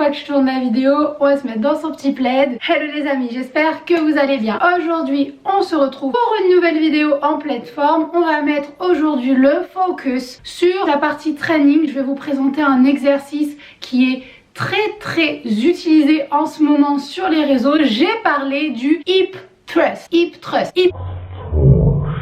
Une fois que je tourne la vidéo, on va se mettre dans son petit plaid. Hello les amis, j'espère que vous allez bien. Aujourd'hui, on se retrouve pour une nouvelle vidéo en pleine forme. On va mettre aujourd'hui le focus sur la partie training. Je vais vous présenter un exercice qui est très utilisé en ce moment sur les réseaux. J'ai parlé du hip thrust.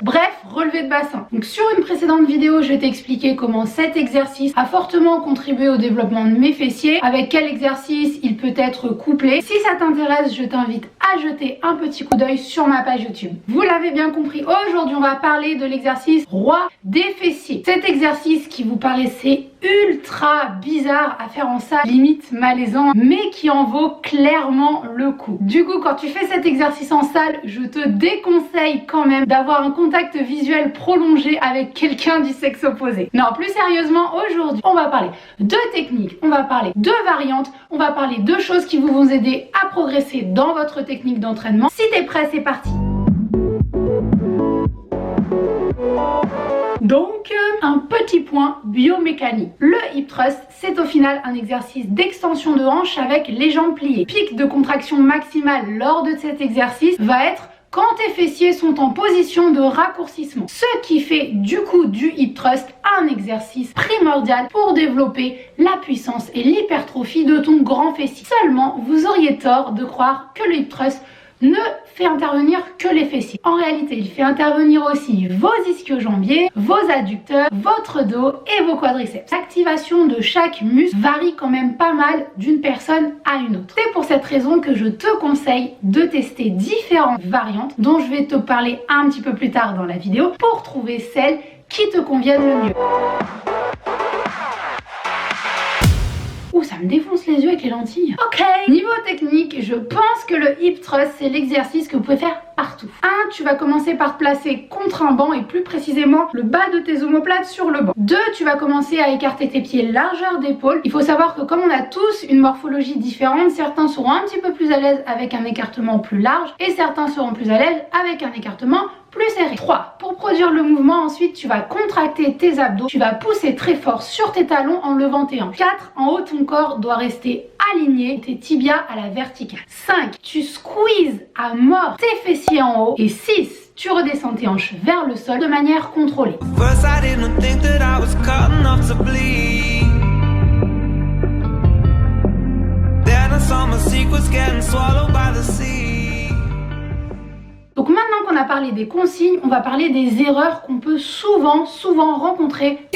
Bref, relevé de bassin. Donc sur une précédente vidéo, je vais t'expliquer comment cet exercice a fortement contribué au développement de mes fessiers, avec quel exercice il peut être couplé. Si ça t'intéresse, je t'invite à jeter un petit coup d'œil sur ma page YouTube. Vous l'avez bien compris, aujourd'hui on va parler de l'exercice roi des fessiers. Cet exercice qui vous paraissait ultra bizarre à faire en salle, limite malaisant, mais qui en vaut clairement le coup. Du coup, quand tu fais cet exercice en salle, je te déconseille quand même d'avoir un contact visuel prolongé avec quelqu'un du sexe opposé. Non, plus sérieusement, aujourd'hui, on va parler de techniques, on va parler de variantes, on va parler de choses qui vous vont aider à progresser dans votre technique d'entraînement. Si t'es prêt, c'est parti! Donc, un petit point biomécanique. Le hip thrust, c'est au final un exercice d'extension de hanche avec les jambes pliées. Pic de contraction maximale lors de cet exercice va être quand tes fessiers sont en position de raccourcissement. Ce qui fait du coup du hip thrust un exercice primordial pour développer la puissance et l'hypertrophie de ton grand fessier. Seulement, vous auriez tort de croire que le hip thrust ne fait intervenir que les fessiers. En réalité, il fait intervenir aussi vos ischio-jambiers, vos adducteurs, votre dos et vos quadriceps. L'activation de chaque muscle varie quand même pas mal d'une personne à une autre. C'est pour cette raison que je te conseille de tester différentes variantes dont je vais te parler un petit peu plus tard dans la vidéo pour trouver celle qui te convienne le mieux. Ouh, ça me défonce les yeux avec les lentilles. Ok, niveau technique, je pense que le hip thrust, c'est l'exercice que vous pouvez faire partout. 1, tu vas commencer par te placer contre un banc et plus précisément le bas de tes omoplates sur le banc. 2, tu vas commencer à écarter tes pieds largeur d'épaule. Il faut savoir que comme on a tous une morphologie différente, certains seront un petit peu plus à l'aise avec un écartement plus large et certains seront plus à l'aise avec un écartement plus serré. 3. Pour produire le mouvement, ensuite tu vas contracter tes abdos, tu vas pousser très fort sur tes talons en levant tes hanches. 4. En haut, ton corps doit rester aligné, tes tibias à la verticale. 5. Tu squeezes à mort tes fessiers en haut. Et 6. Tu redescends tes hanches vers le sol de manière contrôlée. Donc maintenant qu'on a parlé des consignes, on va parler des erreurs qu'on peut souvent rencontrer.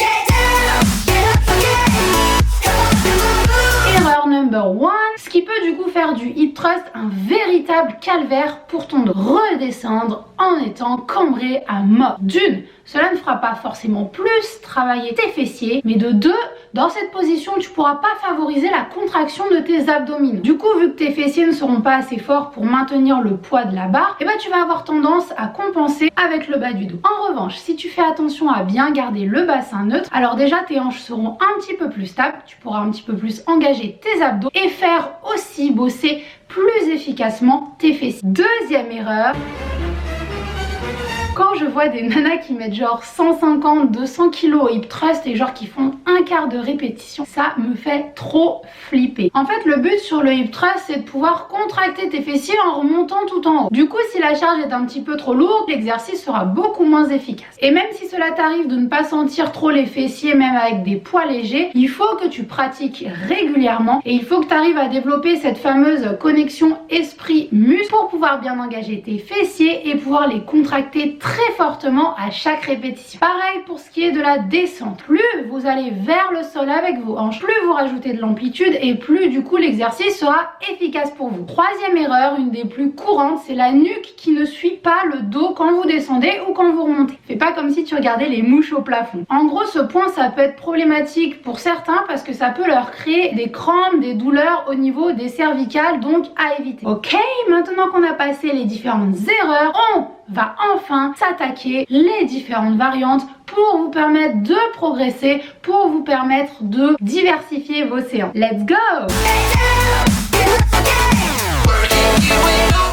Erreur number 1, ce qui peut du coup faire du hip thrust un véritable calvaire pour ton dos. Redescendre en étant cambré à mort. D'une, cela ne fera pas forcément plus travailler tes fessiers, mais de 2, dans cette position, tu ne pourras pas favoriser la contraction de tes abdominaux. Du coup, vu que tes fessiers ne seront pas assez forts pour maintenir le poids de la barre, et tu vas avoir tendance à compenser avec le bas du dos. En revanche, si tu fais attention à bien garder le bassin neutre, alors déjà tes hanches seront un petit peu plus stables, tu pourras un petit peu plus engager tes abdos et faire aussi bosser plus efficacement tes fessiers. Deuxième erreur. Quand je vois des nanas qui mettent genre 150, 200 kg au hip thrust et genre qui font un quart de répétition, ça me fait trop flipper. En fait, le but sur le hip thrust, c'est de pouvoir contracter tes fessiers en remontant tout en haut. Du coup, si la charge est un petit peu trop lourde, l'exercice sera beaucoup moins efficace. Et même si cela t'arrive de ne pas sentir trop les fessiers, même avec des poids légers, il faut que tu pratiques régulièrement et il faut que tu arrives à développer cette fameuse connexion esprit-muscle pour pouvoir bien engager tes fessiers et pouvoir les contracter très fortement à chaque répétition. Pareil pour ce qui est de la descente. Plus vous allez vers le sol avec vos hanches, plus vous rajoutez de l'amplitude et plus du coup l'exercice sera efficace pour vous. Troisième erreur, une des plus courantes, c'est la nuque qui ne suit pas le dos quand vous descendez ou quand vous remontez. Fais pas comme si tu regardais les mouches au plafond. En gros, ce point, ça peut être problématique pour certains parce que ça peut leur créer des crampes, des douleurs au niveau des cervicales, donc à éviter. Ok, maintenant qu'on a passé les différentes erreurs, on va enfin s'attaquer les différentes variantes pour vous permettre de progresser, pour vous permettre de diversifier vos séances. Let's go!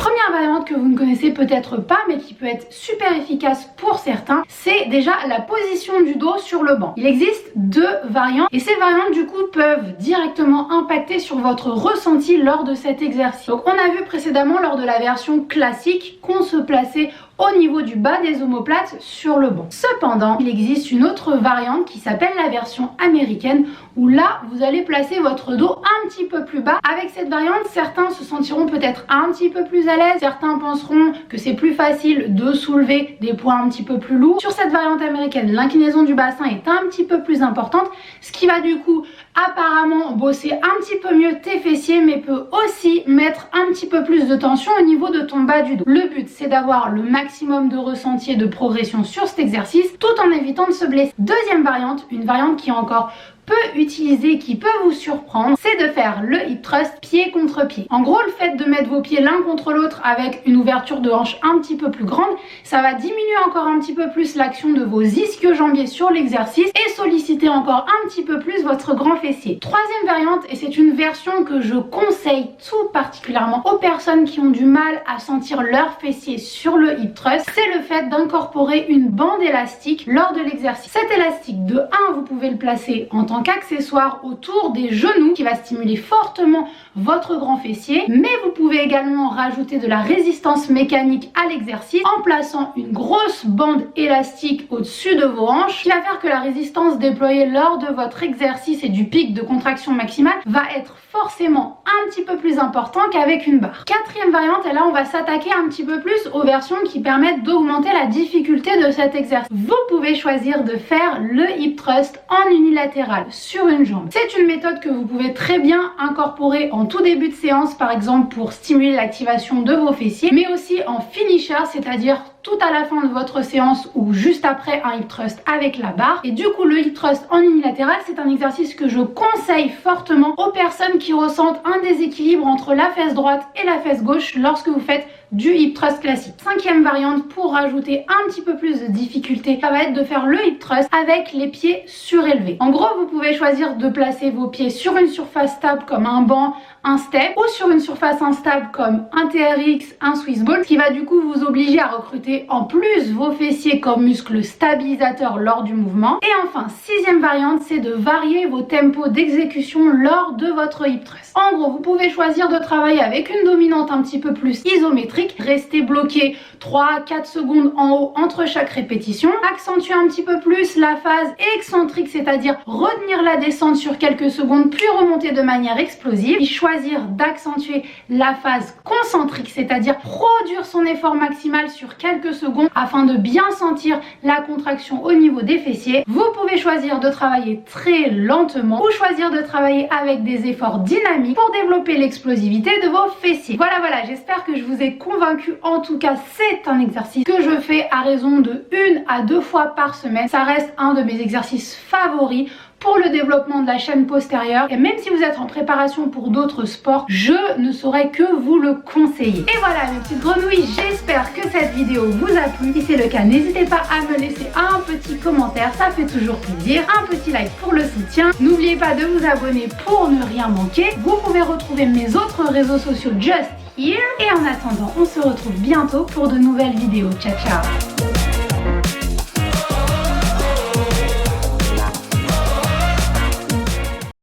Première variante que vous ne connaissez peut-être pas mais qui peut être super efficace pour certains, c'est déjà la position du dos sur le banc. Il existe deux variantes et ces variantes du coup peuvent directement impacter sur votre ressenti lors de cet exercice. Donc on a vu précédemment lors de la version classique qu'on se plaçait au niveau du bas des omoplates sur le banc. Cependant, il existe une autre variante qui s'appelle la version américaine où là, vous allez placer votre dos un petit peu plus bas. Avec cette variante, certains se sentiront peut-être un petit peu plus à l'aise, certains penseront que c'est plus facile de soulever des poids un petit peu plus lourds. Sur cette variante américaine, l'inclinaison du bassin est un petit peu plus importante, ce qui va du coup apparemment bosser un petit peu mieux tes fessiers mais peut aussi mettre un petit peu plus de tension au niveau de ton bas du dos. Le but c'est d'avoir le maximum de ressenti et de progression sur cet exercice tout en évitant de se blesser. Deuxième variante, une variante qui est encore peu utilisée, qui peut vous surprendre, c'est de faire le hip thrust pied contre pied. En gros, le fait de mettre vos pieds l'un contre l'autre avec une ouverture de hanche un petit peu plus grande, ça va diminuer encore un petit peu plus l'action de vos ischio-jambiers sur l'exercice et solliciter encore un petit peu plus votre grand fessier. Troisième variante, et c'est une version que je conseille tout particulièrement aux personnes qui ont du mal à sentir leur fessier sur le hip thrust, c'est le fait d'incorporer une bande élastique lors de l'exercice. Cet élastique, de 1, vous pouvez le placer en tant qu'accessoire autour des genoux qui va stimuler fortement votre grand fessier, mais vous pouvez également rajouter de la résistance mécanique à l'exercice en plaçant une grosse bande élastique au-dessus de vos hanches qui va faire que la résistance déployée lors de votre exercice et du pic de contraction maximale va être forcément un petit peu plus important qu'avec une barre. Quatrième variante, et là on va s'attaquer un petit peu plus aux versions qui permettent d'augmenter la difficulté de cet exercice. Vous pouvez choisir de faire le hip thrust en unilatéral sur une jambe. C'est une méthode que vous pouvez très bien incorporer en tout début de séance, par exemple pour stimuler l'activation de vos fessiers, mais aussi en finisher, c'est-à-dire tout à la fin de votre séance ou juste après un hip thrust avec la barre. Et du coup, le hip thrust en unilatéral, c'est un exercice que je conseille fortement aux personnes qui ressentent un déséquilibre entre la fesse droite et la fesse gauche lorsque vous faites du hip thrust classique. Cinquième variante, pour rajouter un petit peu plus de difficulté, ça va être de faire le hip thrust avec les pieds surélevés. En gros, vous pouvez choisir de placer vos pieds sur une surface stable comme un banc, un step, ou sur une surface instable comme un TRX, un Swiss ball, ce qui va du coup vous obliger à recruter en plus vos fessiers comme muscles stabilisateurs lors du mouvement. Et enfin, sixième variante, c'est de varier vos tempos d'exécution lors de votre hip thrust. En gros, vous pouvez choisir de travailler avec une dominante un petit peu plus isométrique, rester bloqué 3-4 secondes en haut entre chaque répétition, accentuer un petit peu plus la phase excentrique, c'est-à-dire retenir la descente sur quelques secondes puis remonter de manière explosive, puis choisir d'accentuer la phase concentrique, c'est-à-dire produire son effort maximal sur quelques secondes afin de bien sentir la contraction au niveau des fessiers. Vous pouvez choisir de travailler très lentement ou choisir de travailler avec des efforts dynamiques pour développer l'explosivité de vos fessiers. Voilà, j'espère que je vous ai convaincu. En tout cas, c'est un exercice que je fais à raison de 1 à 2 fois par semaine. Ça reste un de mes exercices favoris pour le développement de la chaîne postérieure, et même si vous êtes en préparation pour d'autres sports, je ne saurais que vous le conseiller. Et voilà mes petites grenouilles, j'espère que cette vidéo vous a plu. Si c'est le cas, n'hésitez pas à me laisser un petit commentaire, ça fait toujours plaisir, un petit like pour le soutien. N'oubliez pas de vous abonner pour ne rien manquer. Vous pouvez retrouver mes autres réseaux sociaux just here, et en attendant, on se retrouve bientôt pour de nouvelles vidéos. Ciao ciao.